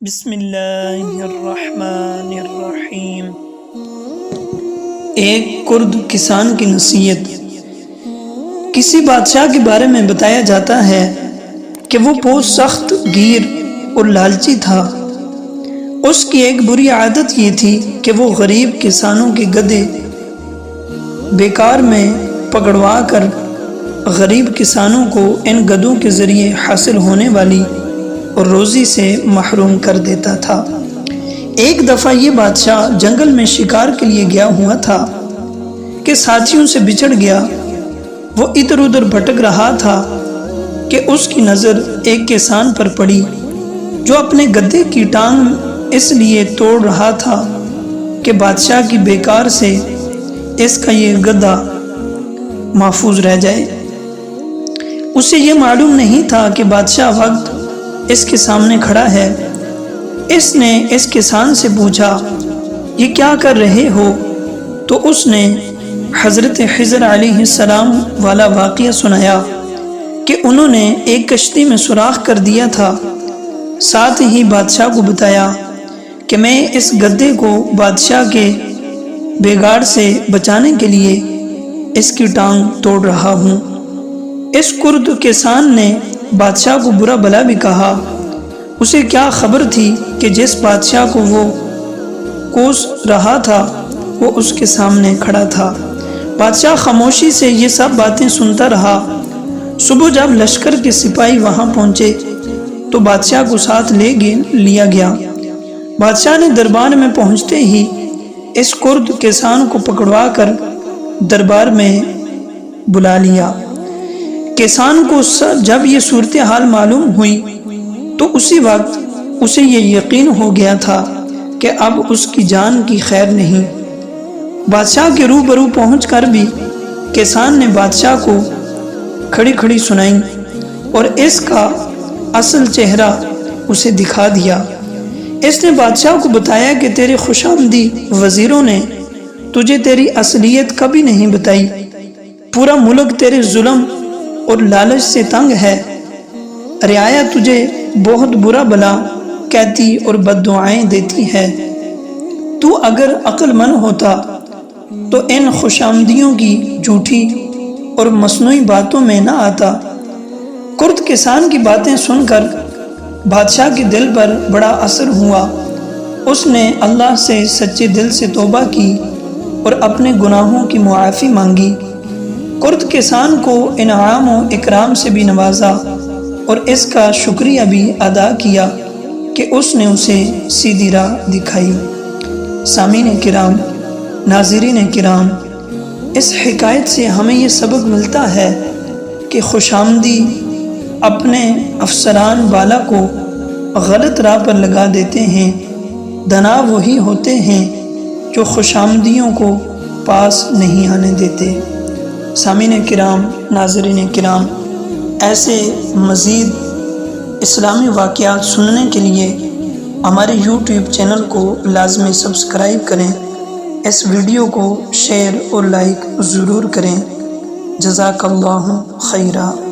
بسم اللہ الرحمن الرحیم۔ ایک کرد کسان کی نصیحت۔ کسی بادشاہ کے بارے میں بتایا جاتا ہے کہ وہ بہت سخت گیر اور لالچی تھا۔ اس کی ایک بری عادت یہ تھی کہ وہ غریب کسانوں کے گدھے بیکار میں پکڑوا کر غریب کسانوں کو ان گدھوں کے ذریعے حاصل ہونے والی اور روزی سے محروم کر دیتا تھا۔ ایک دفعہ یہ بادشاہ جنگل میں شکار کے لیے گیا ہوا تھا کہ ساتھیوں سے بچھڑ گیا۔ وہ ادھر ادھر بھٹک رہا تھا کہ اس کی نظر ایک کسان پر پڑی جو اپنے گدھے کی ٹانگ اس لیے توڑ رہا تھا کہ بادشاہ کی بیکار سے اس کا یہ گدھا محفوظ رہ جائے۔ اسے یہ معلوم نہیں تھا کہ بادشاہ وقت اس کے سامنے کھڑا ہے۔ اس نے اس کسان سے پوچھا، یہ کیا کر رہے ہو؟ تو اس نے حضرت خضر علیہ السلام والا واقعہ سنایا کہ انہوں نے ایک کشتی میں سوراخ کر دیا تھا۔ ساتھ ہی بادشاہ کو بتایا کہ میں اس گدھے کو بادشاہ کے بگاڑ سے بچانے کے لیے اس کی ٹانگ توڑ رہا ہوں۔ اس کرد کسان نے بادشاہ کو برا بھلا بھی کہا۔ اسے کیا خبر تھی کہ جس بادشاہ کو وہ کوس رہا تھا وہ اس کے سامنے کھڑا تھا۔ بادشاہ خاموشی سے یہ سب باتیں سنتا رہا۔ صبح جب لشکر کے سپاہی وہاں پہنچے تو بادشاہ کو ساتھ لیا گیا۔ بادشاہ نے دربار میں پہنچتے ہی اس کرد کسان کو پکڑوا کر دربار میں بلا لیا۔ کسان کو جب یہ صورتحال معلوم ہوئی تو اسی وقت اسے یہ یقین ہو گیا تھا کہ اب اس کی جان کی خیر نہیں۔ بادشاہ کے روبرو پہنچ کر بھی کسان نے بادشاہ کو کھڑی کھڑی سنائی اور اس کا اصل چہرہ اسے دکھا دیا۔ اس نے بادشاہ کو بتایا کہ تیرے خوشامدی وزیروں نے تجھے تیری اصلیت کبھی نہیں بتائی۔ پورا ملک تیرے ظلم اور لالچ سے تنگ ہے۔ رعایا تجھے بہت برا بھلا کہتی اور بد دعائیں دیتی ہے۔ تو اگر عقل مند ہوتا تو ان خوشامدیوں کی جھوٹی اور مصنوعی باتوں میں نہ آتا۔ کرد کسان کی باتیں سن کر بادشاہ کے دل پر بڑا اثر ہوا۔ اس نے اللہ سے سچے دل سے توبہ کی اور اپنے گناہوں کی معافی مانگی۔ کرد کسان کو انعام و اکرام سے بھی نوازا اور اس کا شکریہ بھی ادا کیا کہ اس نے اسے سیدھی راہ دکھائی۔ سامعین کرام، ناظرین کرام، اس حکایت سے ہمیں یہ سبق ملتا ہے کہ خوشامدی اپنے افسران والا کو غلط راہ پر لگا دیتے ہیں۔ دنا وہی ہوتے ہیں جو خوشامدیوں کو پاس نہیں آنے دیتے۔ سامعین کرام، ناظرین کرام، ایسے مزید اسلامی واقعات سننے کے لیے ہمارے یوٹیوب چینل کو لازمی سبسکرائب کریں۔ اس ویڈیو کو شیئر اور لائک ضرور کریں۔ جزاک اللہ خیرہ۔